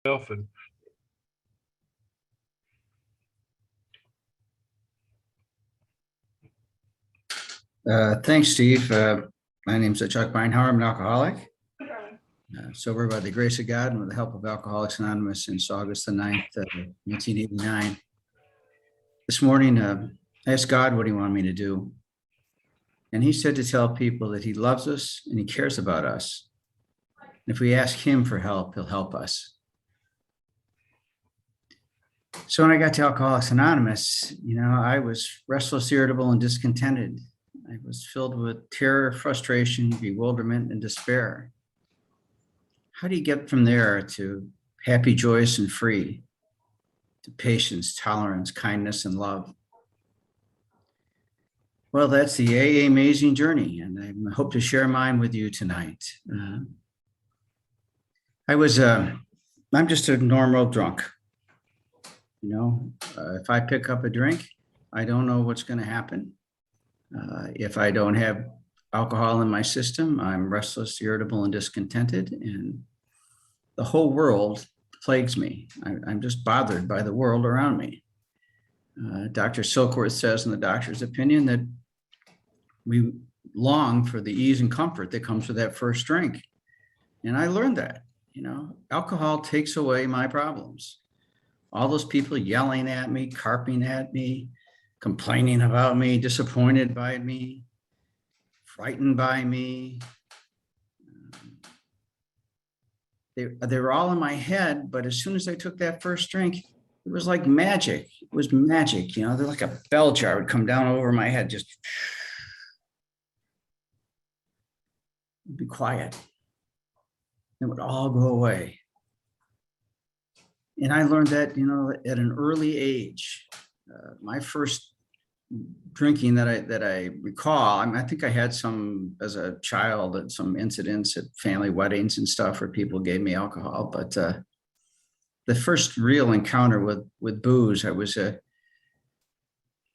And Thanks, Steve. My name's Chuck Beinhauer. I'm an alcoholic, sober by the grace of God and with the help of Alcoholics Anonymous since August the 9th, 1989. This morning, I asked God what he wanted me to do. And he said to tell people that he loves us and he cares about us. And if we ask him for help, he'll help us. So when I got to Alcoholics Anonymous, I was restless, irritable, and discontented. I was filled with terror, frustration, bewilderment, and despair. How do you get from there to happy, joyous, and free, to patience, tolerance, kindness, and love? Well, that's the AA Amazing Journey, and I hope to share mine with you tonight. I'm just a normal drunk. If I pick up a drink, I don't know what's going to happen. If I don't have alcohol in my system, I'm restless, irritable, and discontented, and the whole world plagues me. I'm just bothered by the world around me. Dr. Silkworth says in the doctor's opinion that we long for the ease and comfort that comes with that first drink. And I learned that, alcohol takes away my problems. All those people yelling at me, carping at me, complaining about me, disappointed by me, frightened by me. They were all in my head, but as soon as I took that first drink, it was like magic. It was magic, they're like a bell jar would come down over my head, just be quiet. It would all go away. And I learned that, at an early age. My first drinking that I recall, I think I had some as a child at some incidents at family weddings and stuff where people gave me alcohol. But the first real encounter with booze, I was in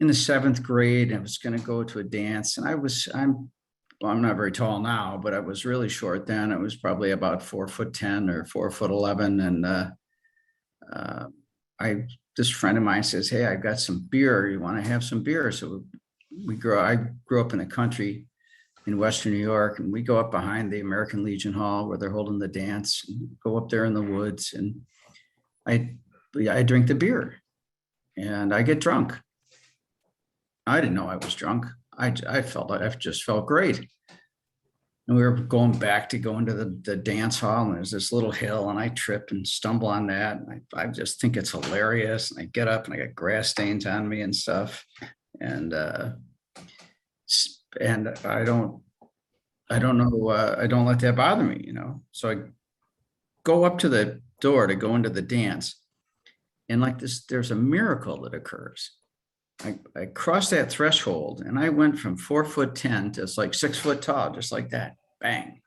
the 7th grade. I was going to go to a dance, and I'm not very tall now, but I was really short then. I was probably about 4'10" or 4'11", and this friend of mine says, "Hey, I've got some beer. You want to have some beer?" So I grew up in the country in Western New York, and we go up behind the American Legion Hall where they're holding the dance, and go up there in the woods, and I drink the beer and I get drunk. I didn't know I was drunk. I just felt great. And we were going back to go into the dance hall, and there's this little hill, and I trip and stumble on that. And I just think it's hilarious. And I get up and I got grass stains on me and stuff. And I don't know, I don't let that bother me, So I go up to the door to go into the dance. And like this, there's a miracle that occurs. I crossed that threshold, and I went from 4'10" to like 6 foot tall, just like that. Bang.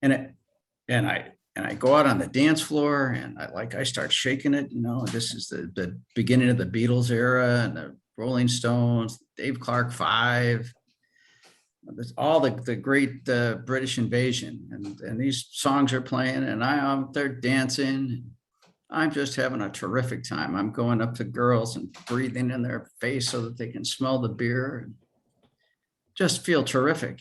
And I go out on the dance floor, and I start shaking it. This is the beginning of the Beatles era and the Rolling Stones, Dave Clark 5. There's all the great British invasion, and these songs are playing, and I'm there dancing. I'm just having a terrific time. I'm going up to girls and breathing in their face so that they can smell the beer and just feel terrific.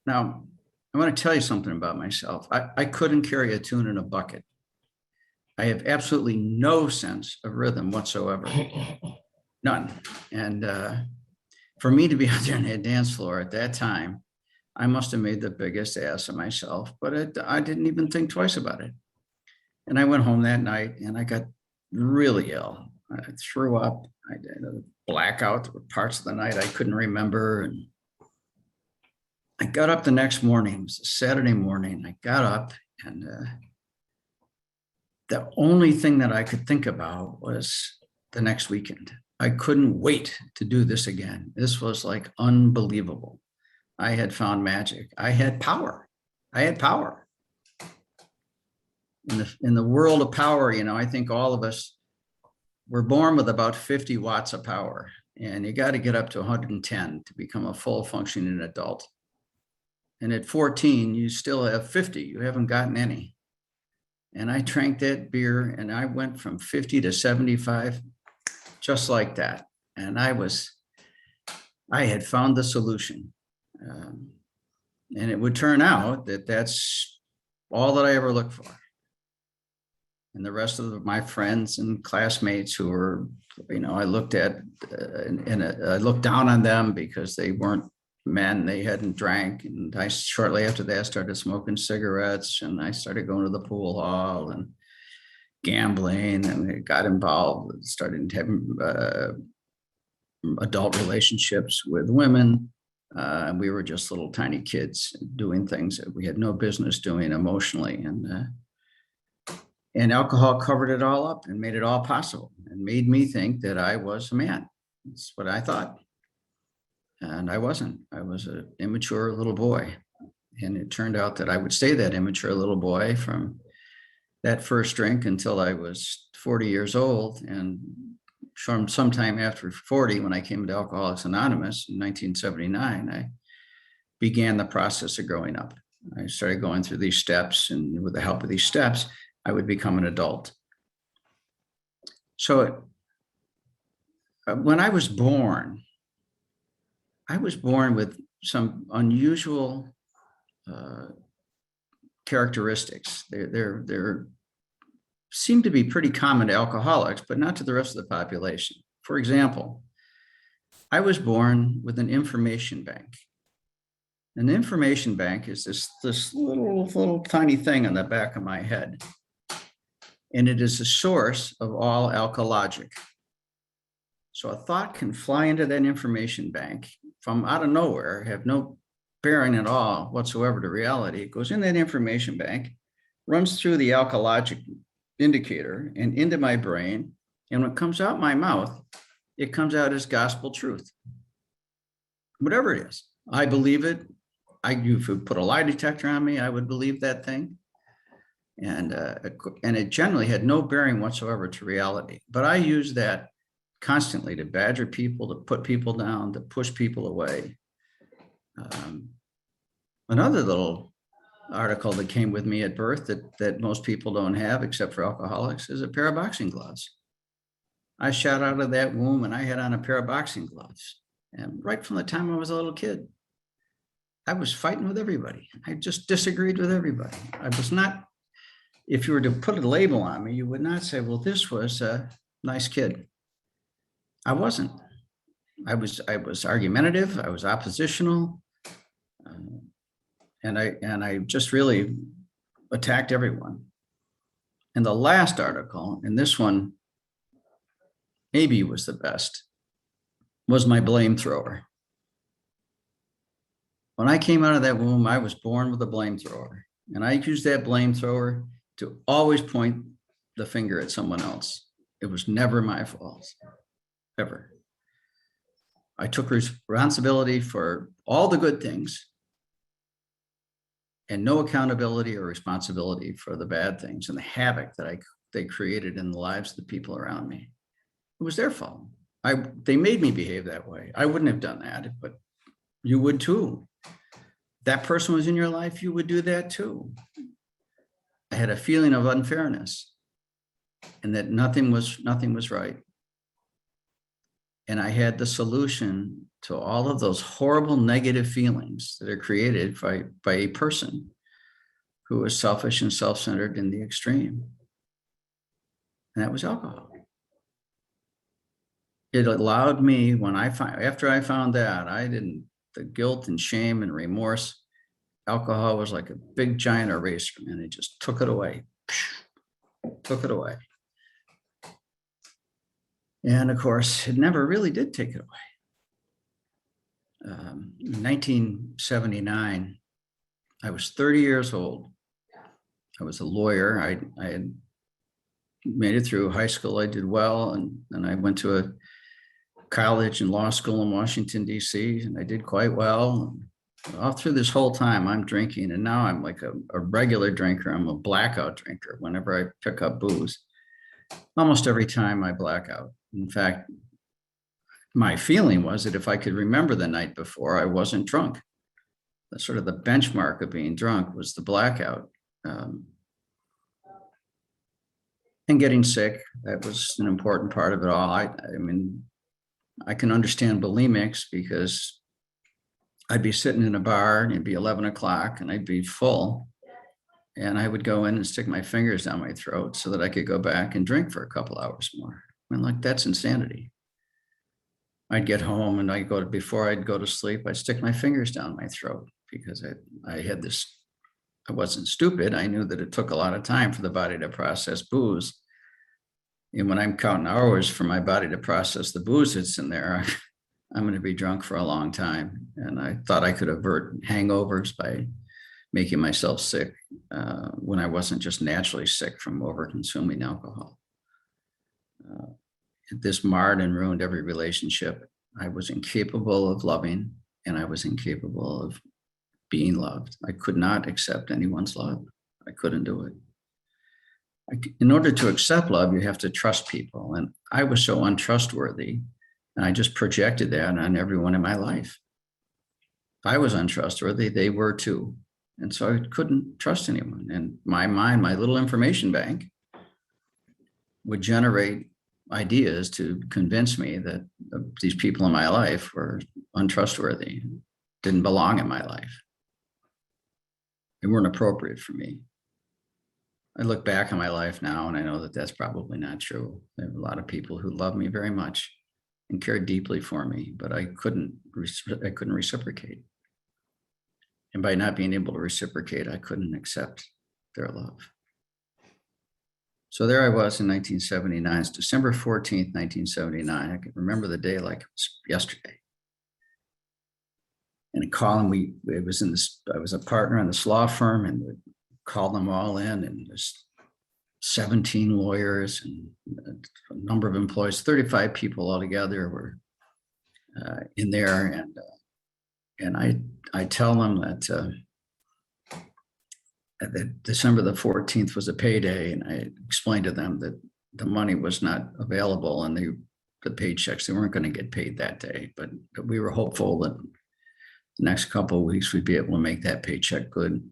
Now, I want to tell you something about myself. I couldn't carry a tune in a bucket. I have absolutely no sense of rhythm whatsoever. None. And for me to be out there on that dance floor at that time, I must have made the biggest ass of myself, but I didn't even think twice about it. And I went home that night, and I got really ill. I threw up. I had a blackout. There were parts of the night I couldn't remember. And I got up the next morning. It was a Saturday morning. I got up, and the only thing that I could think about was the next weekend. I couldn't wait to do this again. This was like unbelievable. I had found magic. I had power. I had power. In the world of power, I think all of us were born with about 50 watts of power, and you got to get up to 110 to become a full functioning adult. And at 14, you still have 50. You haven't gotten any. And I drank that beer and I went from 50 to 75, just like that. And I had found the solution. Um, and it would turn out that that's all that I ever looked for. And the rest of my friends and classmates who were, I looked at, I looked down on them because they weren't men, they hadn't drank. And I, shortly after that, started smoking cigarettes, and I started going to the pool hall and gambling, and I got involved, started having adult relationships with women. And we were just little tiny kids doing things that we had no business doing emotionally. And alcohol covered it all up and made it all possible and made me think that I was a man. That's what I thought. And I wasn't. I was an immature little boy. And it turned out that I would stay that immature little boy from that first drink until I was 40 years old. And from sometime after 40, when I came to Alcoholics Anonymous in 1979, I began the process of growing up. I started going through these steps, and with the help of these steps, I would become an adult. So when I was born with some unusual characteristics. They're seem to be pretty common to alcoholics, but not to the rest of the population. For example, I was born with an information bank. An information bank is this little tiny thing on the back of my head. And it is the source of all alkalogic. So a thought can fly into that information bank from out of nowhere, have no bearing at all whatsoever to reality. It goes in that information bank, runs through the alkalogic indicator and into my brain. And when it comes out my mouth, it comes out as gospel truth. Whatever it is, I believe it. If you put a lie detector on me, I would believe that thing. And it generally had no bearing whatsoever to reality. But I use that constantly to badger people, to put people down, to push people away. Another little article that came with me at birth that most people don't have, except for alcoholics, is a pair of boxing gloves. I shot out of that womb and I had on a pair of boxing gloves. And right from the time I was a little kid, I was fighting with everybody. I just disagreed with everybody. I was not, if you were to put a label on me, you would not say, well, this was a nice kid. I wasn't. I was argumentative. I was oppositional. And I just really attacked everyone. And the last article, and this one maybe was the best, was my blame thrower. When I came out of that womb, I was born with a blame thrower. And I used that blame thrower to always point the finger at someone else. It was never my fault, ever. I took responsibility for all the good things and no accountability or responsibility for the bad things and the havoc that they created in the lives of the people around me. It was their fault. They made me behave that way. I wouldn't have done that, but you would too. If that person was in your life, you would do that too. I had a feeling of unfairness and that nothing was right. And I had the solution to all of those horrible negative feelings that are created by a person who is selfish and self-centered in the extreme. And that was alcohol. It allowed me, after I found that, the guilt and shame and remorse, alcohol was like a big giant eraser, and it just took it away. Took it away. And of course, it never really did take it away. In 1979, I was 30 years old. I was a lawyer. I had made it through high school. I did well. And I went to a college and law school in Washington, D.C., and I did quite well. All through this whole time, I'm drinking. And now I'm like a regular drinker. I'm a blackout drinker whenever I pick up booze. Almost every time I black out. In fact, my feeling was that if I could remember the night before, I wasn't drunk. That's sort of the benchmark of being drunk was the blackout. and getting sick. That was an important part of it all. I mean, I can understand bulimics because I'd be sitting in a bar and it'd be 11 o'clock and I'd be full. And I would go in and stick my fingers down my throat so that I could go back and drink for a couple hours more. I mean, like, that's insanity. I'd get home and before I'd go to sleep, I'd stick my fingers down my throat because I had this, I wasn't stupid. I knew that it took a lot of time for the body to process booze. And when I'm counting hours for my body to process the booze that's in there, I'm going to be drunk for a long time. And I thought I could avert hangovers by making myself sick when I wasn't just naturally sick from over consuming alcohol. This marred and ruined every relationship. I was incapable of loving, and I was incapable of being loved. I could not accept anyone's love. I couldn't do it. In order to accept love, you have to trust people. And I was so untrustworthy, and I just projected that on everyone in my life. If I was untrustworthy, they were too. And so I couldn't trust anyone. And my mind, my little information bank, would generate ideas to convince me that these people in my life were untrustworthy, didn't belong in my life. They weren't appropriate for me. I look back on my life now and I know that that's probably not true. There are a lot of people who love me very much and cared deeply for me, but I couldn't reciprocate. And by not being able to reciprocate, I couldn't accept their love. So there I was in 1979. It's December 14th, 1979. I can remember the day like it was yesterday. And a column, I was a partner in this law firm, and we called them all in, and there's 17 lawyers and a number of employees, 35 people altogether were in there. And I tell them that December the 14th was a payday, and I explained to them that the money was not available and the paychecks, they weren't going to get paid that day, but we were hopeful that the next couple of weeks we'd be able to make that paycheck good.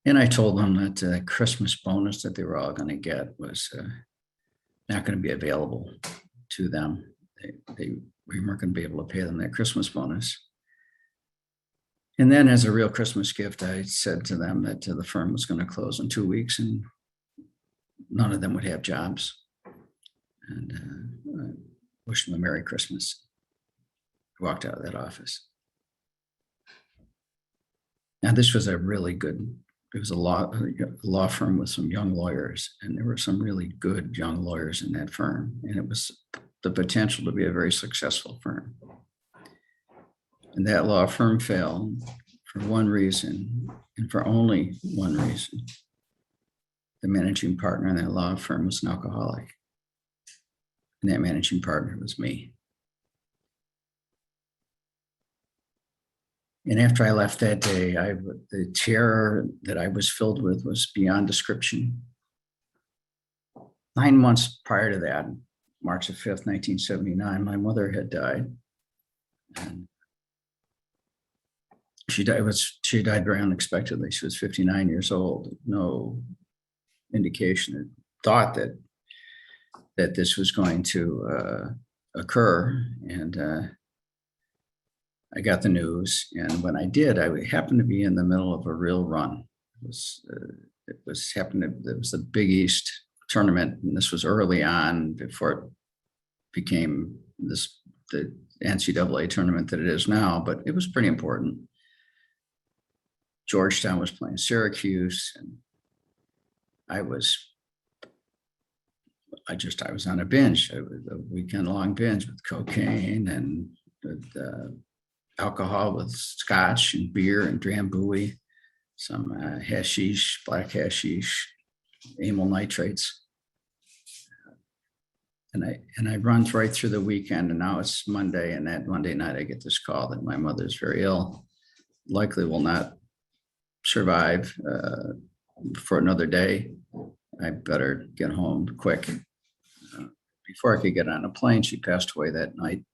And I told them that the Christmas bonus that they were all going to get was not going to be available to them. We weren't going to be able to pay them that Christmas bonus. And then as a real Christmas gift, I said to them that the firm was going to close in 2 weeks and none of them would have jobs. And I wished them a Merry Christmas. I walked out of that office. Now, this was a really good, it was a law firm with some young lawyers, and there were some really good young lawyers in that firm. And it was the potential to be a very successful firm. And that law firm failed for one reason, and for only one reason. The managing partner in that law firm was an alcoholic. And that managing partner was me. And after I left that day, the terror that I was filled with was beyond description. 9 months prior to that, March the 5th, 1979, my mother had died. And she died very unexpectedly. She was 59 years old. No indication, thought that this was going to occur. And I got the news, and when I did, I happened to be in the middle of a real run. It was the Big East tournament, and this was early on before it became the NCAA tournament that it is now, but it was pretty important. Georgetown was playing Syracuse, and I was on a binge, a weekend-long binge with cocaine and alcohol with scotch and beer and drambuie, some hashish, black hashish, amyl nitrates. And I run right through the weekend, and now it's Monday, and that Monday night I get this call that my mother's very ill, likely will not survive for another day. I better get home quick. Before I could get on a plane, she passed away that night.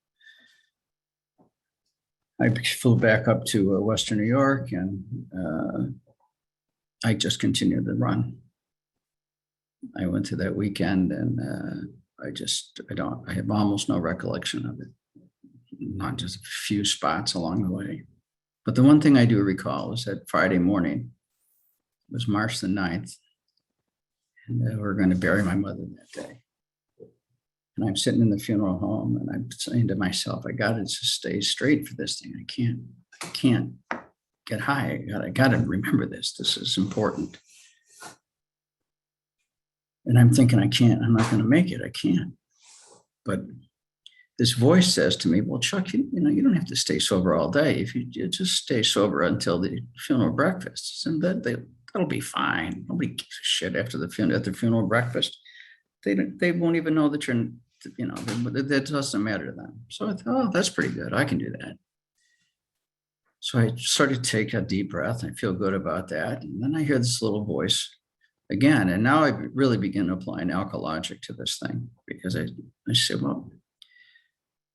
I flew back up to Western New York, and I just continued to run. I went to that weekend, and I have almost no recollection of it. Not just a few spots along the way. But the one thing I do recall was that Friday morning, it was March the 9th, and we were going to bury my mother that day. And I'm sitting in the funeral home, and I'm saying to myself, I got to just stay straight for this thing. I can't get high. I got to remember this. This is important. And I'm thinking, I'm not going to make it. I can't. But this voice says to me, well, Chuck, you don't have to stay sober all day. If you just stay sober until the funeral breakfast, and that'll be fine. Nobody gives a shit after the funeral breakfast. They won't even know that that doesn't matter to them. So I thought, oh, that's pretty good. I can do that. So I started to take a deep breath. I feel good about that. And then I hear this little voice again. And now I really begin applying alcohol logic to this thing, because I said, well,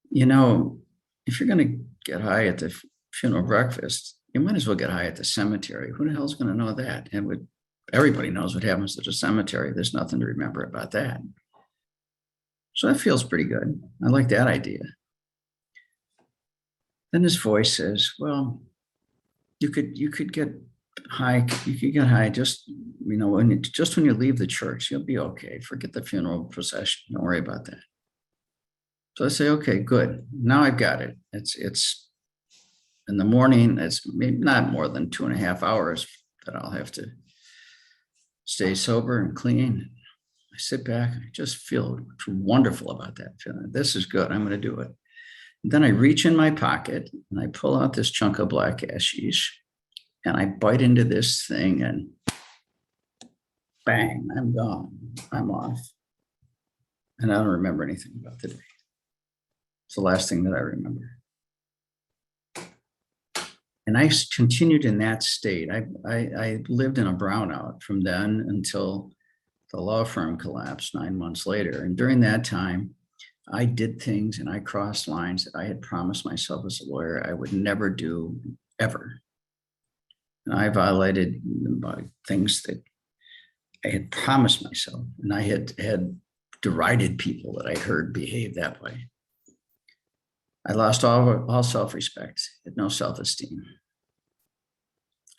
if you're going to get high at the funeral breakfast, you might as well get high at the cemetery. Who the hell's going to know that? And everybody knows what happens at the cemetery. There's nothing to remember about that. So that feels pretty good. I like that idea. Then his voice says, well, you could get high. You could get high just when you leave the church. You'll be okay. Forget the funeral procession. Don't worry about that. So I say, okay, good. Now I've got it. It's in the morning. It's maybe not more than 2.5 hours that I'll have to stay sober and clean. I sit back. I just feel wonderful about that feeling. This is good. I'm going to do it. And then I reach in my pocket and I pull out this chunk of black hashish, and I bite into this thing, and bang, I'm gone. I'm off. And I don't remember anything about the day. It's the last thing that I remember. And I continued in that state. I lived in a brownout from then until the law firm collapsed 9 months later. And during that time, I did things and I crossed lines that I had promised myself as a lawyer I would never do, ever. And I violated things that I had promised myself. And I had derided people that I heard behave that way. I lost all self-respect, had no self-esteem.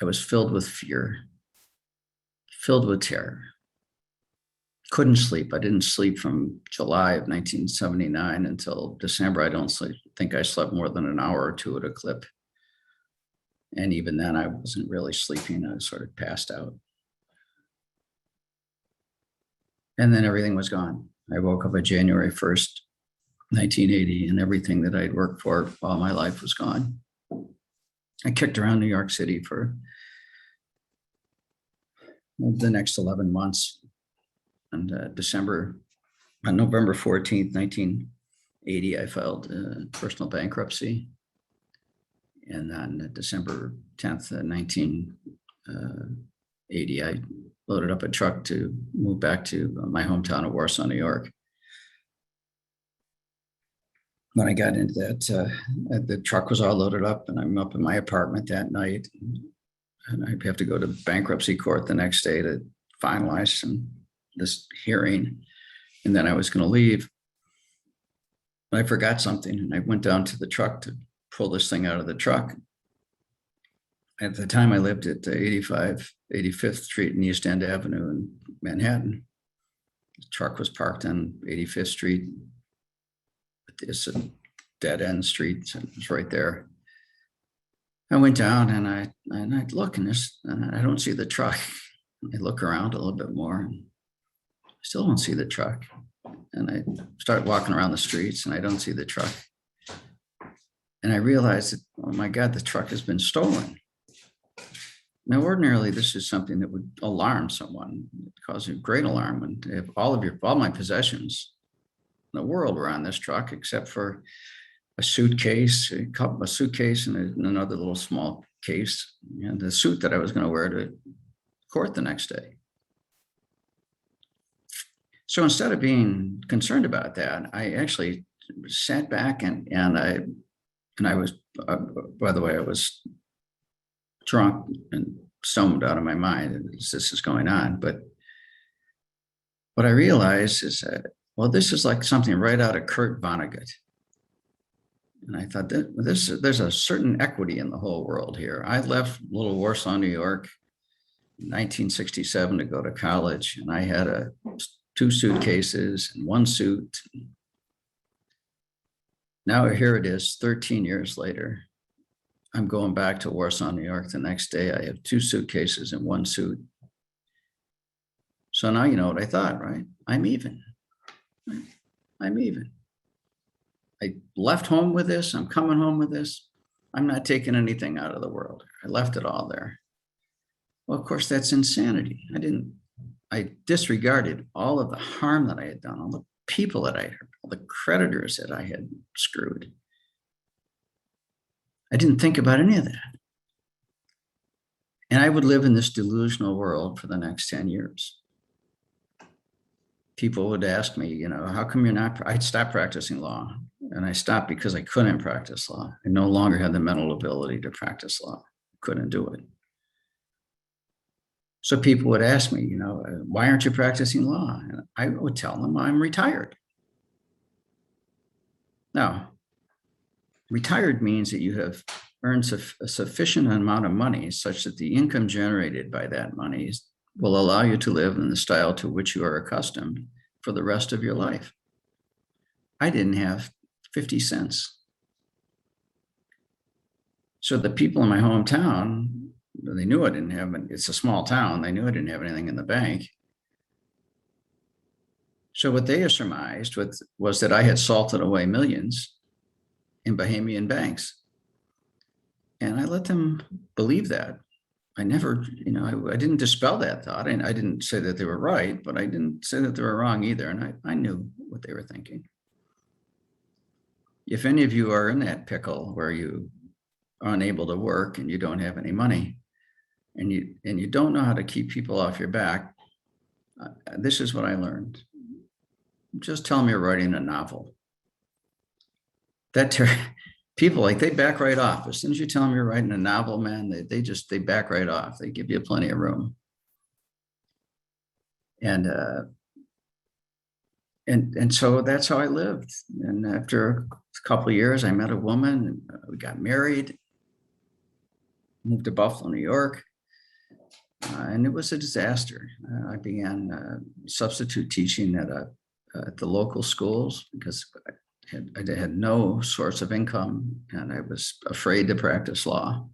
I was filled with fear, filled with terror. Couldn't sleep. I didn't sleep from July of 1979 until December. I don't think I slept more than an hour or two at a clip. And even then, I wasn't really sleeping. I was sort of passed out. And then everything was gone. I woke up on January 1st, 1980, and everything that I'd worked for all my life was gone. I kicked around New York City for the next 11 months. And on November 14th, 1980, I filed personal bankruptcy. And on December 10th, 1980, I loaded up a truck to move back to my hometown of Warsaw, New York. When I got into that, the truck was all loaded up, and I'm up in my apartment that night. And I have to go to bankruptcy court the next day to finalize this hearing. And then I was going to leave. But I forgot something, and I went down to the truck to pull this thing out of the truck. At the time, I lived at 85th Street and East End Avenue in Manhattan. The truck was parked on 85th Street. It's a dead end street. So it was right there. I went down and I look, and I don't see the truck. I look around a little bit more, and I still don't see the truck. And I start walking around the streets, and I don't see the truck. And I realized that, oh my God, the truck has been stolen. Now, ordinarily, this is something that would alarm someone, cause a great alarm. And if all my possessions in the world were on this truck, except for a suitcase, and another little small case, and the suit that I was going to wear to court the next day. So instead of being concerned about that, I actually sat back and I was, by the way, I was drunk and stoned out of my mind as this is going on. But what I realized is that, well, this is like something right out of Kurt Vonnegut. And I thought that there's a certain equity in the whole world here. I left Little Warsaw, New York, in 1967 to go to college, and I had two suitcases and one suit. Now here it is, 13 years later. I'm going back to Warsaw, New York the next day. I have two suitcases and one suit. So now you know what I thought, right? I'm even. I'm even. I left home with this. I'm coming home with this. I'm not taking anything out of the world. I left it all there. Well, of course, that's insanity. I disregarded all of the harm that I had done, all the people that I had hurt, all the creditors that I had screwed. I didn't think about any of that. And I would live in this delusional world for the next 10 years. People would ask me, you know, how come you're not, I'd stop practicing law. And I stopped because I couldn't practice law. I no longer had the mental ability to practice law. Couldn't do it. So people would ask me, you know, why aren't you practicing law? And I would tell them I'm retired. Now, retired means that you have earned a sufficient amount of money such that the income generated by that money will allow you to live in the style to which you are accustomed for the rest of your life. I didn't have 50 cents. So the people in my hometown, they knew I didn't have, it's a small town, they knew I didn't have anything in the bank. So what they surmised was that I had salted away millions in Bahamian banks. And I let them believe that. I never, you know, I didn't dispel that thought. And I didn't say that they were right, but I didn't say that they were wrong either. And I knew what they were thinking. If any of you are in that pickle where you are unable to work and you don't have any money and you don't know how to keep people off your back, this is what I learned. Just tell them you're writing a novel. People, like, they back right off. As soon as you tell them you're writing a novel, man, they back right off. They give you plenty of room. And so that's how I lived. And after a couple of years, I met a woman, and we got married, moved to Buffalo, New York. And it was a disaster. I began substitute teaching at the local schools because I had no source of income, and I was afraid to practice law.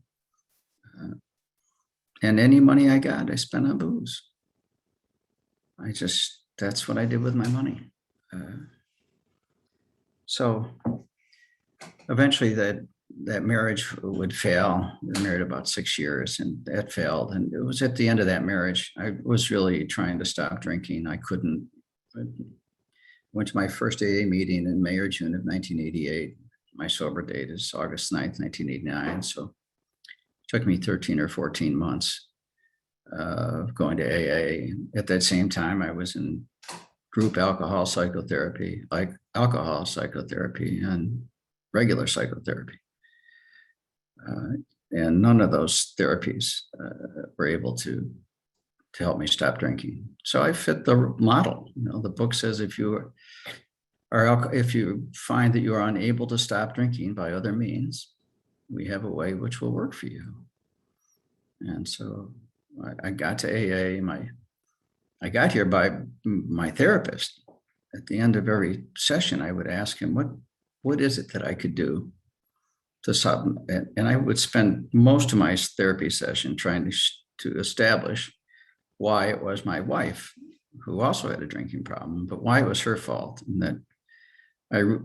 And any money I got, I spent on booze. That's what I did with my money. So eventually that marriage would fail. We were married about 6 years, and that failed. And it was at the end of that marriage, I was really trying to stop drinking. I couldn't. Went to my first AA meeting in May or June of 1988. My sober date is August 9th, 1989. So it took me 13 or 14 months of going to AA. At that same time, I was in group alcohol psychotherapy, like alcohol psychotherapy and regular psychotherapy. And none of those therapies were able to help me stop drinking. So I fit the model. You know, the book says if you find that you are unable to stop drinking by other means, we have a way which will work for you. And so I got to AA. I got here by my therapist. At the end of every session, I would ask him, what is it that I could do to stop? And I would spend most of my therapy session trying to establish why it was my wife, who also had a drinking problem, but why it was her fault. And that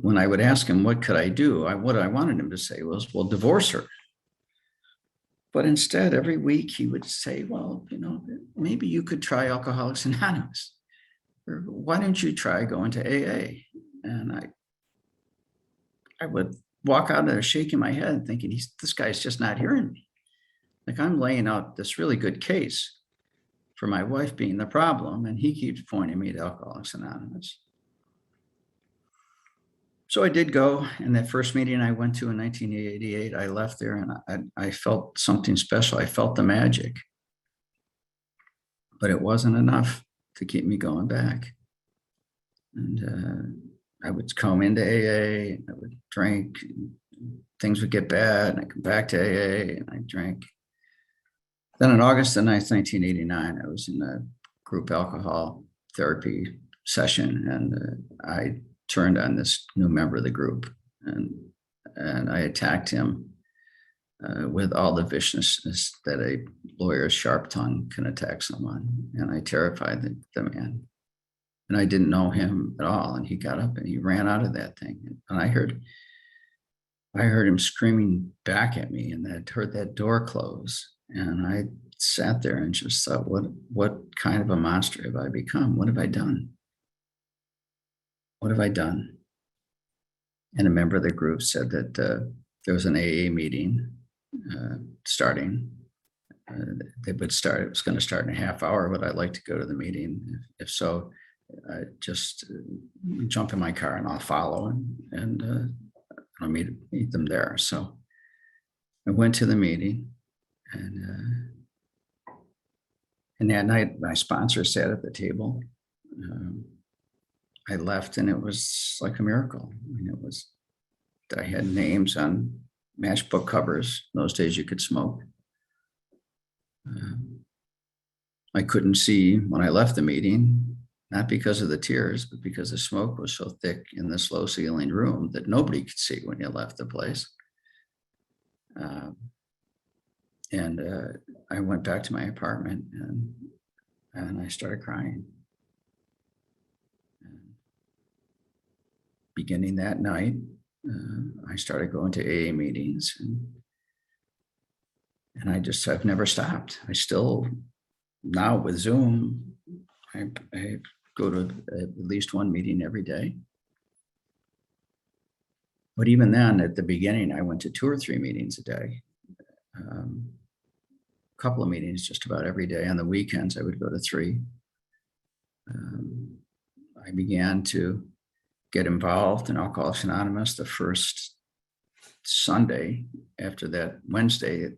when I would ask him, what could I do? What I wanted him to say was, well, divorce her. But instead, every week he would say, well, you know, maybe you could try Alcoholics Anonymous. Or why don't you try going to AA? And I would walk out of there shaking my head thinking, this guy's just not hearing me. Like, I'm laying out this really good case for my wife being the problem, and he keeps pointing me to Alcoholics Anonymous. So I did go, and that first meeting I went to in 1988, I left there and I felt something special. I felt the magic, but it wasn't enough to keep me going back. And I would come into AA, I would drink, things would get bad, and I come back to AA and I drink. Then on August the 9th, 1989, I was in a group alcohol therapy session, and I turned on this new member of the group, and I attacked him with all the viciousness that a lawyer's sharp tongue can attack someone. And I terrified the man. And I didn't know him at all. And he got up and he ran out of that thing. And I heard him screaming back at me, and I heard that door close. And I sat there and just thought, what kind of a monster have I become? What have I done? What have I done? And a member of the group said that there was an AA meeting starting. It was going to start in a half hour. Would I like to go to the meeting? If so, just jump in my car and I'll follow, and I'll meet them there. So I went to the meeting, and that night my sponsor sat at the table. I left, and it was like a miracle. I mean, it was that I had names on matchbook covers. In those days you could smoke. I couldn't see when I left the meeting, not because of the tears, but because the smoke was so thick in this low ceiling room that nobody could see when you left the place. And I went back to my apartment, and I started crying. Beginning that night, I started going to AA meetings, and I've never stopped. I still, now with Zoom, I go to at least one meeting every day. But even then, at the beginning, I went to 2 or 3 meetings a day. A couple of meetings just about every day. On the weekends, I would go to 3. I began to get involved in Alcoholics Anonymous the first Sunday. After that Wednesday, it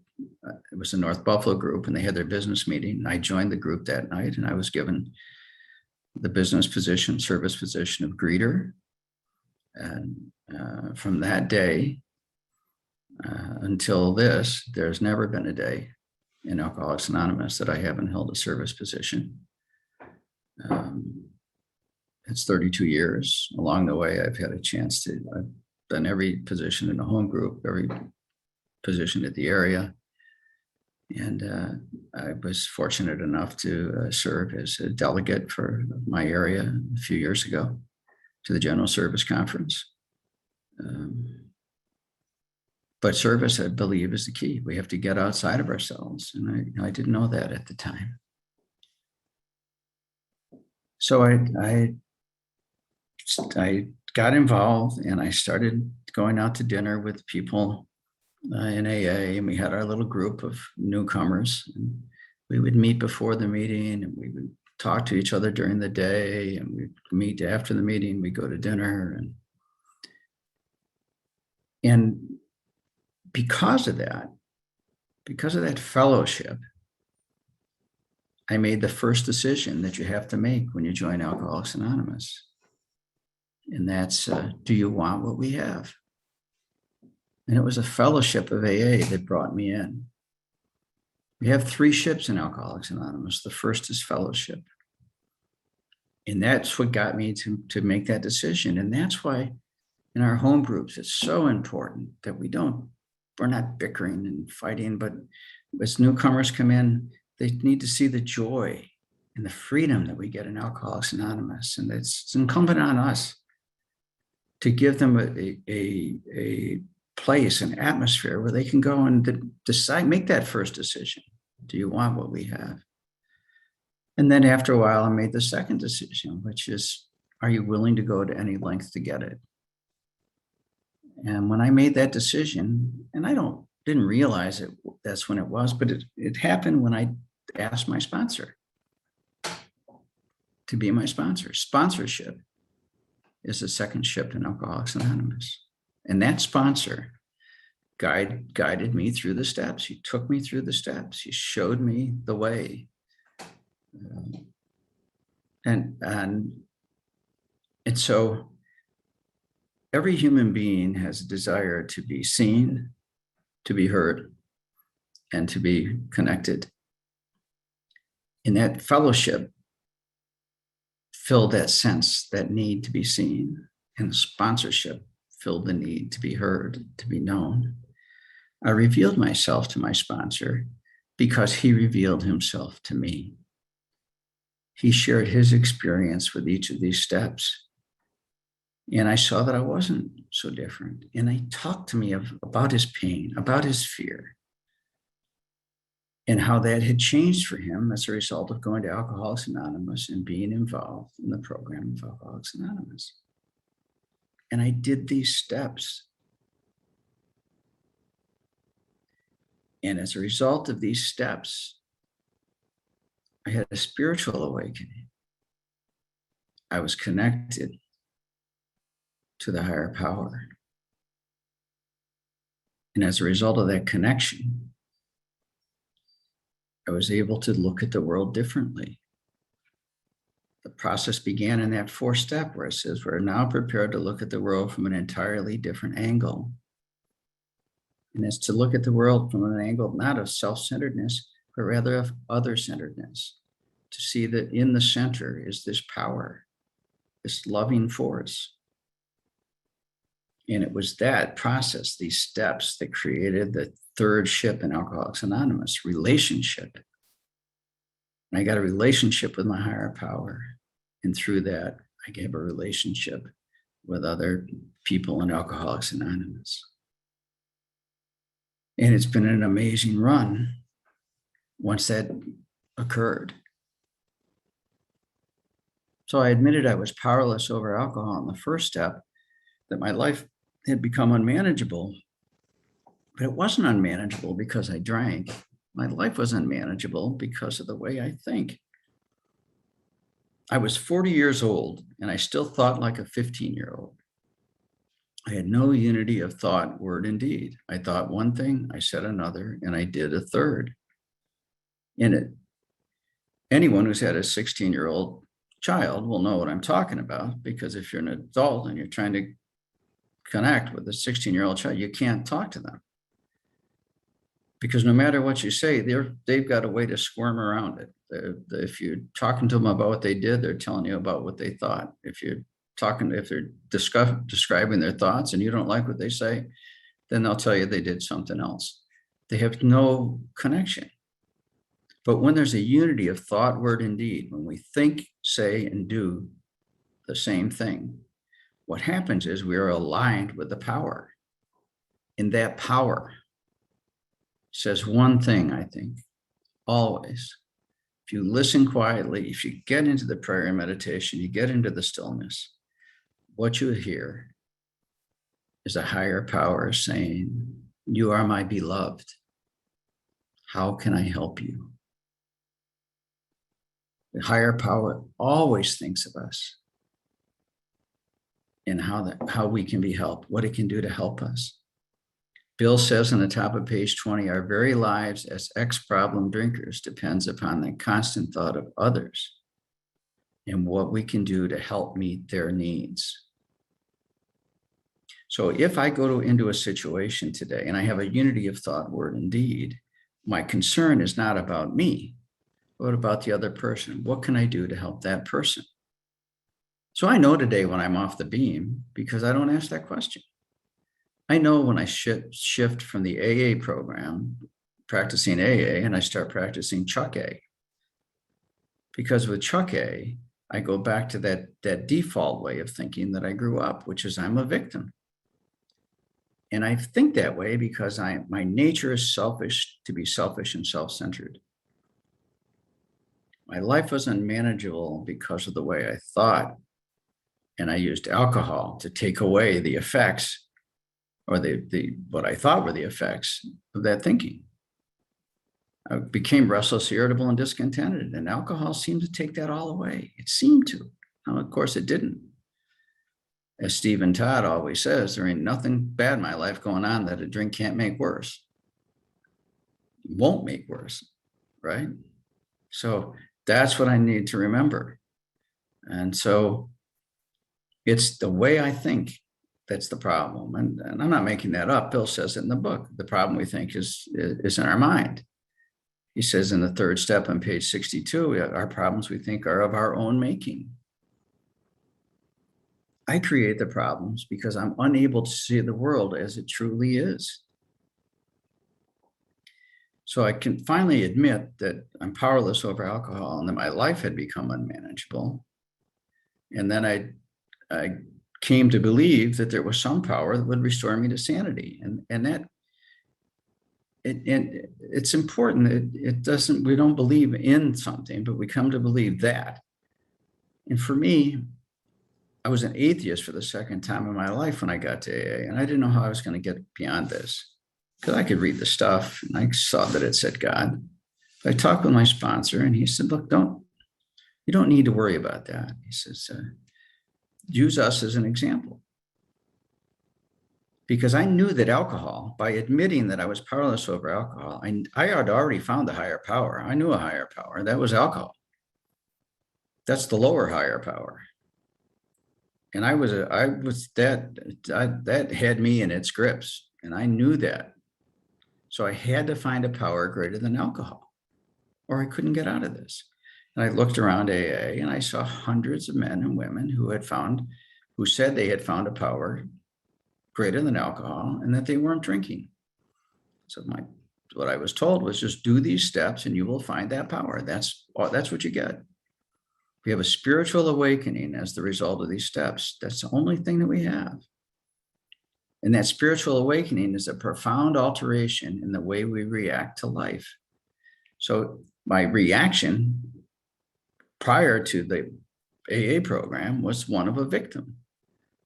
was the North Buffalo group, and they had their business meeting. And I joined the group that night, and I was given the business position, service position of greeter. And from that day until this, there's never been a day in Alcoholics Anonymous that I haven't held a service position. It's 32 years. Along the way, I've had a chance to, I've done every position in the home group, every position at the area. And I was fortunate enough to serve as a delegate for my area a few years ago to the General Service Conference. But service, I believe, is the key. We have to get outside of ourselves. And I didn't know that at the time. So I got involved, and I started going out to dinner with people in AA, and we had our little group of newcomers. And we would meet before the meeting, and we would talk to each other during the day, and we'd meet after the meeting. We'd go to dinner, and because of that fellowship, I made the first decision that you have to make when you join Alcoholics Anonymous. And that's, do you want what we have? And it was a fellowship of AA that brought me in. We have 3 ships in Alcoholics Anonymous. The first is fellowship. And that's what got me to make that decision. And that's why in our home groups, it's so important that we're not bickering and fighting, but as newcomers come in, they need to see the joy and the freedom that we get in Alcoholics Anonymous. And it's incumbent on us to give them a place, an atmosphere where they can go and decide, make that first decision. Do you want what we have? And then after a while, I made the second decision, which is, are you willing to go to any length to get it? And when I made that decision, and I didn't realize it, that's when it was, but it happened when I asked my sponsor to be my sponsor. Sponsorship is the second ship in Alcoholics Anonymous. And that sponsor guided me through the steps. He took me through the steps. He showed me the way. And And so every human being has a desire to be seen, to be heard, and to be connected. And that fellowship filled that sense, that need to be seen, and the sponsorship filled the need to be heard, to be known. I revealed myself to my sponsor because he revealed himself to me. He shared his experience with each of these steps. And I saw that I wasn't so different. And he talked to me about his pain, about his fear, and how that had changed for him as a result of going to Alcoholics Anonymous and being involved in the program of Alcoholics Anonymous. And I did these steps. And as a result of these steps, I had a spiritual awakening. I was connected to the higher power. And as a result of that connection, I was able to look at the world differently. The process began in that fourth step where it says, we're now prepared to look at the world from an entirely different angle. And it's to look at the world from an angle not of self-centeredness, but rather of other-centeredness. To see that in the center is this power, this loving force. And it was that process, these steps, that created the third ship in Alcoholics Anonymous, relationship. And I got a relationship with my higher power. And through that, I gave a relationship with other people in Alcoholics Anonymous. And it's been an amazing run once that occurred. So I admitted I was powerless over alcohol in the first step, that my life had become unmanageable. But it wasn't unmanageable because I drank. My life was unmanageable because of the way I think. I was 40 years old and I still thought like a 15-year-old. I had no unity of thought, word, and deed. I thought one thing, I said another, and I did a third. And anyone who's had a 16-year-old child will know what I'm talking about, because if you're an adult and you're trying to connect with a 16-year-old child, you can't talk to them. Because no matter what you say, they've got a way to squirm around it. If you're talking to them about what they did, they're telling you about what they thought. If they're describing their thoughts and you don't like what they say, then they'll tell you they did something else. They have no connection. But when there's a unity of thought, word, and deed, when we think, say, and do the same thing, what happens is we are aligned with the power. And that power says one thing, I think, always. If you listen quietly, if you get into the prayer and meditation, you get into the stillness, what you hear is a higher power saying, you are my beloved. How can I help you? The higher power always thinks of us and how we can be helped, what it can do to help us. Bill says on the top of page 20, our very lives as ex-problem drinkers depends upon the constant thought of others and what we can do to help meet their needs. So if I go into a situation today and I have a unity of thought, word, and deed, my concern is not about me, but about the other person. What can I do to help that person? So I know today when I'm off the beam because I don't ask that question. I know when I shift from the AA program, practicing AA, and I start practicing Chuck A. Because with Chuck A, I go back to that default way of thinking that I grew up, which is I'm a victim. And I think that way because my nature is selfish, to be selfish and self-centered. My life was unmanageable because of the way I thought. And I used alcohol to take away the effects, or what I thought were the effects of that thinking. I became restless, irritable, and discontented, and alcohol seemed to take that all away. It seemed to. Now, of course, it didn't. As Stephen Todd always says, there ain't nothing bad in my life going on that a drink can't make worse. It won't make worse, right? So that's what I need to remember. And so It's the way I think that's the problem. And I'm not making that up. Bill says it in the book. The problem we think is in our mind. He says in the third step on page 62, our problems we think are of our own making. I create the problems because I'm unable to see the world as it truly is. So I can finally admit that I'm powerless over alcohol and that my life had become unmanageable. And then I came to believe that there was some power that would restore me to sanity. And that it's important. It doesn't, we don't believe in something, but we come to believe that. And for me, I was an atheist for the second time in my life when I got to AA, and I didn't know how I was going to get beyond this because I could read the stuff and I saw that it said God. I talked with my sponsor and he said, look, you don't need to worry about that. He says, use us as an example. Because I knew that alcohol, by admitting that I was powerless over alcohol, I had already found a higher power. I knew a higher power. That was alcohol. That's the lower higher power. And that had me in its grips. And I knew that. So I had to find a power greater than alcohol, or I couldn't get out of this. And I looked around AA and I saw hundreds of men and women who said they had found a power greater than alcohol and that they weren't drinking. So what I was told was just do these steps and you will find that power. That's what you get. We have a spiritual awakening as the result of these steps. That's the only thing that we have. And that spiritual awakening is a profound alteration in the way we react to life. So my reaction prior to the AA program was one of a victim.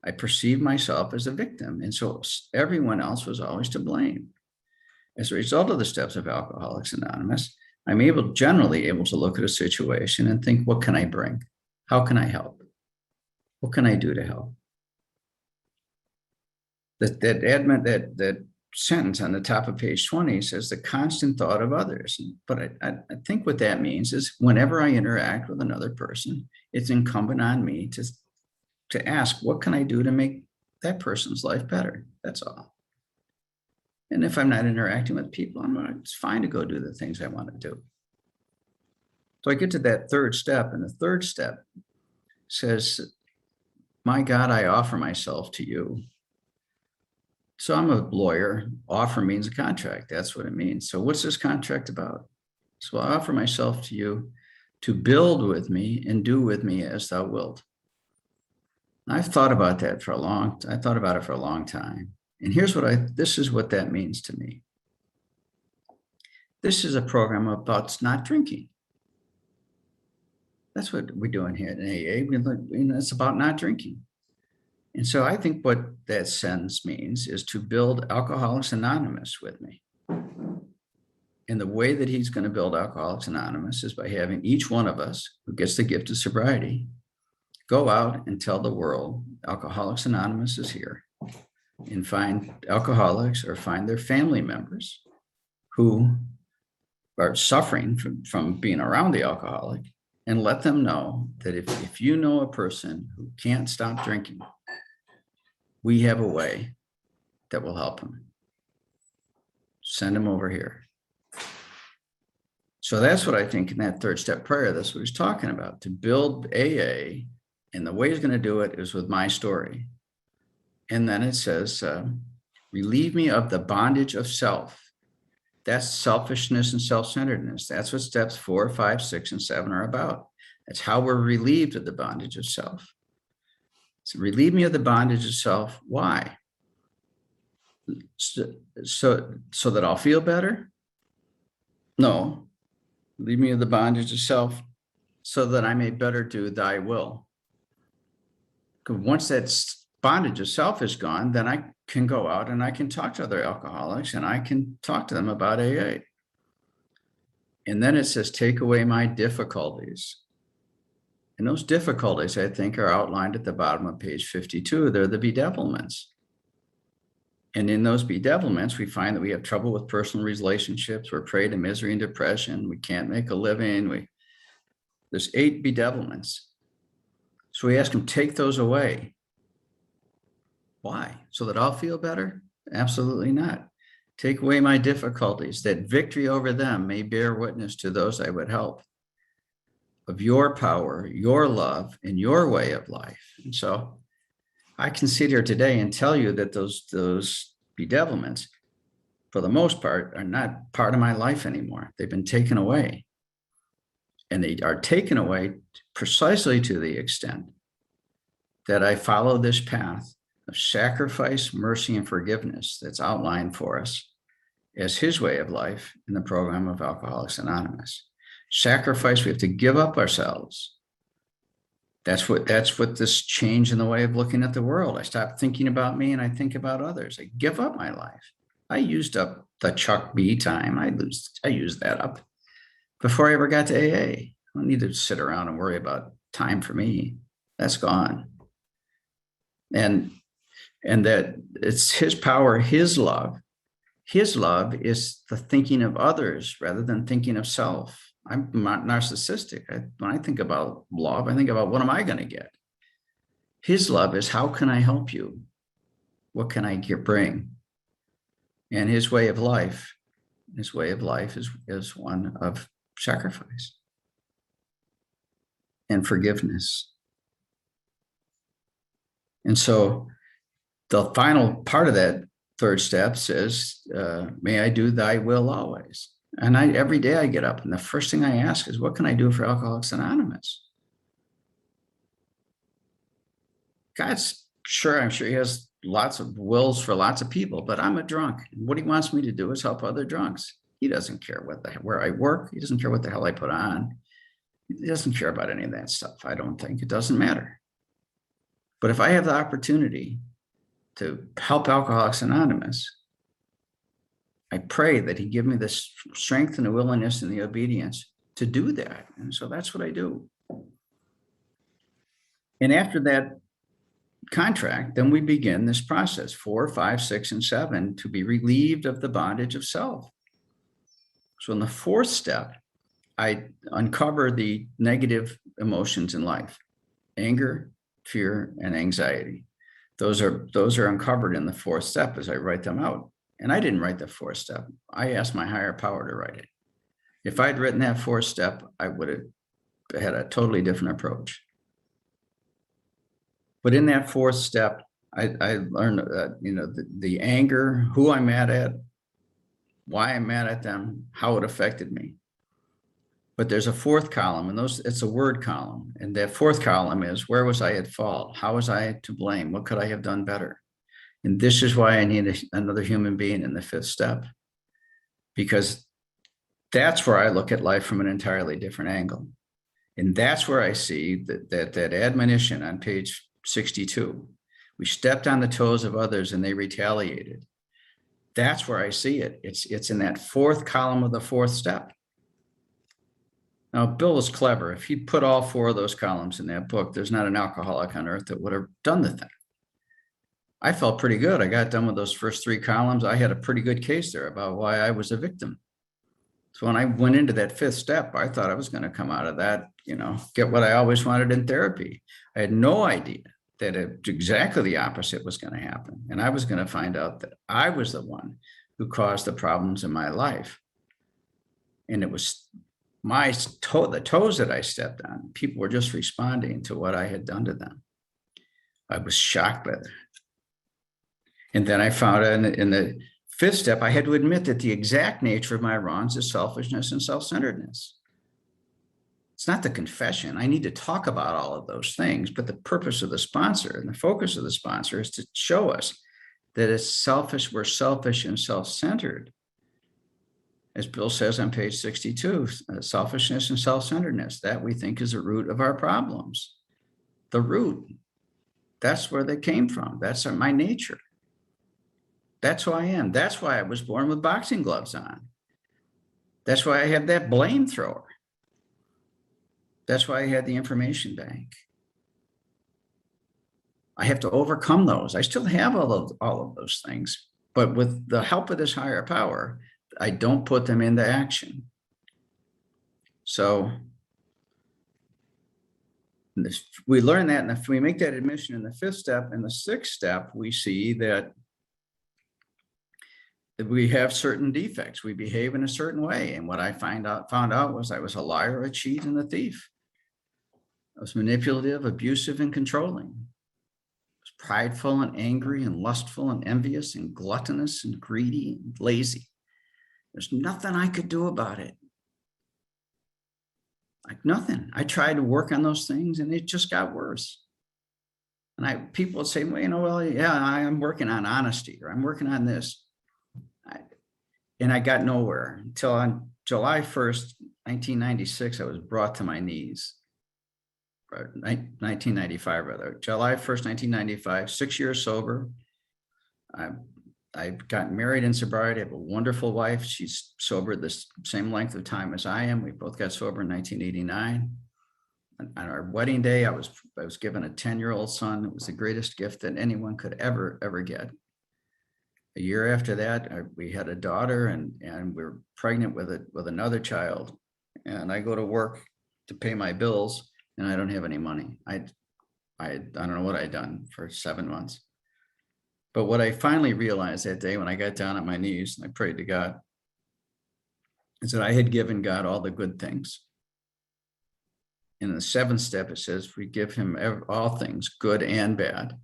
I perceived myself as a victim. And so everyone else was always to blame. As a result of the steps of Alcoholics Anonymous, I'm generally able to look at a situation and think, what can I bring? How can I help? What can I do to help? That sentence on the top of page 20 says the constant thought of others. But I think what that means is whenever I interact with another person, it's incumbent on me to ask, what can I do to make that person's life better? That's all. And if I'm not interacting with people, it's fine to go do the things I want to do. So I get to that third step, and the third step says, my God, I offer myself to you. So I'm a lawyer. Offer means a contract. That's what it means. So what's this contract about? So I offer myself to you to build with me and do with me as thou wilt. I've thought about that for a long time. And this is what that means to me. This is a program about not drinking. That's what we're doing here at AA. It's about not drinking. And so I think what that sentence means is to build Alcoholics Anonymous with me. And the way that he's going to build Alcoholics Anonymous is by having each one of us who gets the gift of sobriety go out and tell the world Alcoholics Anonymous is here, and find alcoholics or find their family members who are suffering from being around the alcoholic, and let them know that if you know a person who can't stop drinking, we have a way that will help him. Send him over here. So that's what I think in that third step prayer, that's what he's talking about, to build AA. And the way he's going to do it is with my story. And then it says, relieve me of the bondage of self. That's selfishness and self-centeredness. That's what steps 4, 5, 6, and 7 are about. That's how we're relieved of the bondage of self. So relieve me of the bondage of self. Why? So that I'll feel better? No. Relieve me of the bondage of self so that I may better do thy will. Because once that bondage of self is gone, then I can go out and I can talk to other alcoholics and I can talk to them about AA. And then it says, take away my difficulties. And those difficulties, I think, are outlined at the bottom of page 52. They're the bedevilments. And in those bedevilments, we find that we have trouble with personal relationships. We're prey to misery and depression. We can't make a living. There's 8 bedevilments. So we ask him, take those away. Why? So that I'll feel better? Absolutely not. Take away my difficulties, that victory over them may bear witness to those I would help of your power, your love, and your way of life. And so I can sit here today and tell you that those bedevilments, for the most part, are not part of my life anymore. They've been taken away. And they are taken away precisely to the extent that I follow this path of sacrifice, mercy, and forgiveness that's outlined for us as his way of life in the program of Alcoholics Anonymous. Sacrifice, we have to give up ourselves. That's what this change in the way of looking at the world. I stop thinking about me and I think about others. I give up my life. I used up the Chuck B time. I used that up before I ever got to AA. I don't need to sit around and worry about time for me. That's gone. And that it's his power, his love. His love is the thinking of others rather than thinking of self. I'm not narcissistic. When I think about love, I think about what am I going to get? His love is how can I help you? What can I bring? And his way of life is one of sacrifice and forgiveness. And so the final part of that third step says, may I do thy will always. And every day I get up and the first thing I ask is, what can I do for Alcoholics Anonymous? God's sure, I'm sure he has lots of wills for lots of people, but I'm a drunk. What he wants me to do is help other drunks. He doesn't care where I work. He doesn't care what the hell I put on. He doesn't care about any of that stuff. I don't think it doesn't matter. But if I have the opportunity to help Alcoholics Anonymous, I pray that he give me the strength and the willingness and the obedience to do that. And so that's what I do. And after that contract, then we begin this process, 4, 5, 6, and 7, to be relieved of the bondage of self. So in the fourth step, I uncover the negative emotions in life: anger, fear, and anxiety. Those are uncovered in the fourth step as I write them out. And I didn't write the fourth step. I asked my higher power to write it. If I'd written that fourth step, I would have had a totally different approach. But in that fourth step, I learned the anger, who I'm mad at, why I'm mad at them, how it affected me. But there's a fourth column, and it's a word column. And that fourth column is, where was I at fault? How was I to blame? What could I have done better? And this is why I need another human being in the fifth step, because that's where I look at life from an entirely different angle. And that's where I see that admonition on page 62. We stepped on the toes of others and they retaliated. That's where I see it. It's in that fourth column of the fourth step. Now, Bill was clever. If he'd put all 4 of those columns in that book, there's not an alcoholic on earth that would have done the thing. I felt pretty good. I got done with those first 3 columns. I had a pretty good case there about why I was a victim. So when I went into that fifth step, I thought I was going to come out of that, get what I always wanted in therapy. I had no idea that exactly the opposite was going to happen. And I was going to find out that I was the one who caused the problems in my life. And it was the toes that I stepped on. People were just responding to what I had done to them. I was shocked by that. And then I found out in the fifth step, I had to admit that the exact nature of my wrongs is selfishness and self-centeredness. It's not the confession. I need to talk about all of those things, but the purpose of the sponsor and the focus of the sponsor is to show us that it's selfish, we're selfish and self-centered. As Bill says on page 62, selfishness and self-centeredness, that we think is the root of our problems. The root, that's where they came from. That's my nature. That's who I am. That's why I was born with boxing gloves on. That's why I have that blame thrower. That's why I had the information bank. I have to overcome those. I still have all of those things, but with the help of this higher power, I don't put them into action. So We learn that, and if we make that admission in the 5th step. In the 6th step, we see that we have certain defects. We behave in a certain way. And what I found out was I was a liar, a cheat, and a thief. I was manipulative, abusive, and controlling. I was prideful and angry and lustful and envious and gluttonous and greedy and lazy. There's nothing I could do about it. Like nothing. I tried to work on those things and it just got worse. And people would say, well, yeah, I'm working on honesty, or I'm working on this. And I got nowhere until on July 1st, 1996, I was brought to my knees. 1995, rather. July 1st, 1995, 6 years sober. I got married in sobriety. I have a wonderful wife. She's sober the same length of time as I am. We both got sober in 1989. On our wedding day, I was given a 10-year-old son. It was the greatest gift that anyone could ever get. A year after that, we had a daughter, and we were pregnant with another child. And I go to work to pay my bills, and I don't have any money. I don't know what I'd done for 7 months. But what I finally realized that day when I got down on my knees and I prayed to God is that I had given God all the good things. In the 7th step, it says we give him all things, good and bad.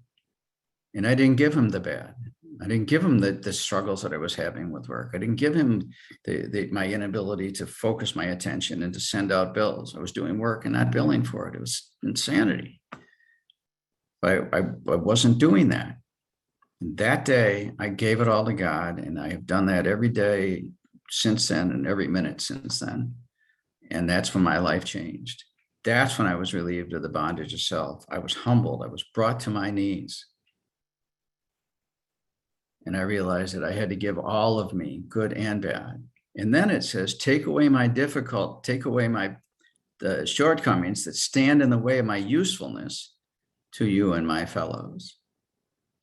And I didn't give him the bad. I didn't give him the struggles that I was having with work. I didn't give him my inability to focus my attention and to send out bills. I was doing work and not billing for it. It was insanity. But I wasn't doing that. And that day, I gave it all to God, and I have done that every day since then and every minute since then. And that's when my life changed. That's when I was relieved of the bondage of self. I was humbled. I was brought to my knees. And I realized that I had to give all of me, good and bad. And then it says, take away the shortcomings that stand in the way of my usefulness to you and my fellows.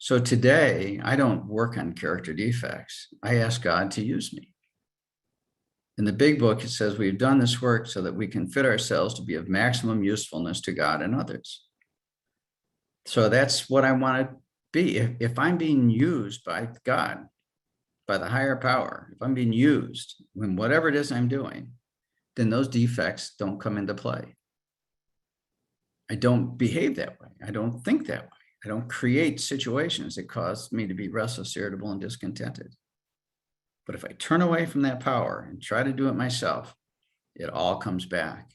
So today, I don't work on character defects. I ask God to use me. In the big book, it says we've done this work so that we can fit ourselves to be of maximum usefulness to God and others. So that's what I want to be. If I'm being used by God, by the higher power, if I'm being used in whatever it is I'm doing, then those defects don't come into play. I don't behave that way. I don't think that way. I don't create situations that cause me to be restless, irritable, and discontented. But if I turn away from that power and try to do it myself, it all comes back.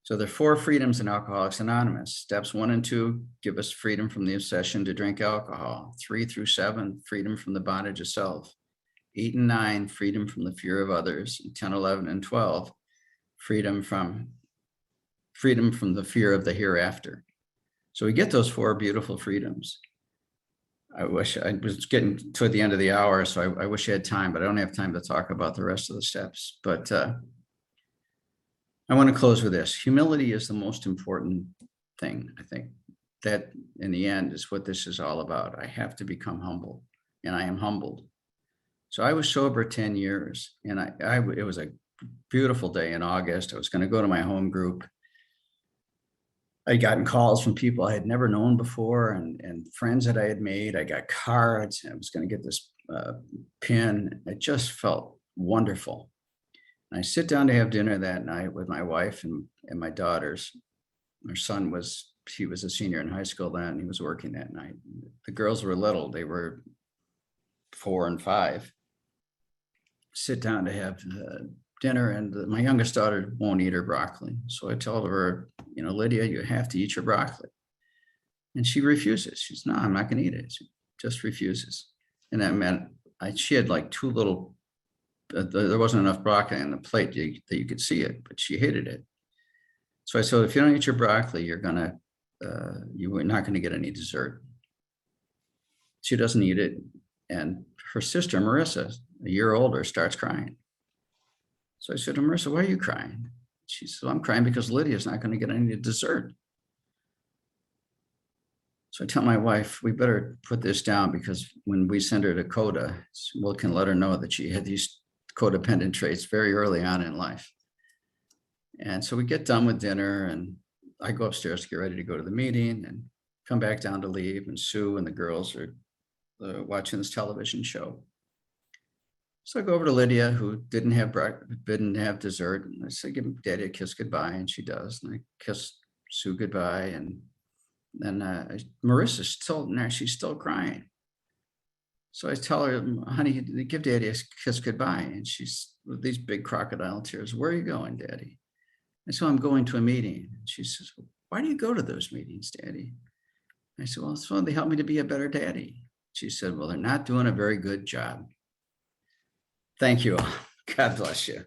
So there are 4 freedoms in Alcoholics Anonymous. Steps 1 and 2 give us freedom from the obsession to drink alcohol. 3 through 7, freedom from the bondage of self. 8 and 9, freedom from the fear of others. And 10, 11, and 12, freedom from the fear of the hereafter. So we get those 4 beautiful freedoms. I wish I was getting toward the end of the hour, so I wish I had time, but I don't have time to talk about the rest of the steps. But I want to close with this. Humility is the most important thing. I think that in the end is what this is all about. I have to become humble, and I am humbled. So I was sober 10 years, and it was a beautiful day in August. I was going to go to my home group. I'd gotten calls from people I had never known before, and friends that I had made. I got cards, and I was going to get this pin. It just felt wonderful. And I sit down to have dinner that night with my wife and my daughters. Our son he was a senior in high school then. He was working that night. The girls were little. They were 4 and 5. Sit down to have dinner, and my youngest daughter won't eat her broccoli. So I told her, Lydia, you have to eat your broccoli. And she refuses. She's, no, I'm not going to eat it. She just refuses. And that meant she had like 2 little, there wasn't enough broccoli on the plate that you could see it, but she hated it. So I said, if you don't eat your broccoli, you're not going to get any dessert. She doesn't eat it. And her sister, Marissa, a year older, starts crying. So I said to Marissa, why are you crying? She said, well, I'm crying because Lydia's not going to get any dessert. So I tell my wife, we better put this down, because when we send her to CODA, we can let her know that she had these codependent traits very early on in life. And so we get done with dinner and I go upstairs to get ready to go to the meeting and come back down to leave. And Sue and the girls are watching this television show. So I go over to Lydia, who didn't have dessert. And I say, give Daddy a kiss goodbye. And she does. And I kiss Sue goodbye. And then Marissa's she's still crying. So I tell her, honey, give Daddy a kiss goodbye. And she's with these big crocodile tears. Where are you going, Daddy? And so I'm going to a meeting. And she says, why do you go to those meetings, Daddy? I said, well, so they help me to be a better daddy. She said, well, they're not doing a very good job. Thank you. God bless you.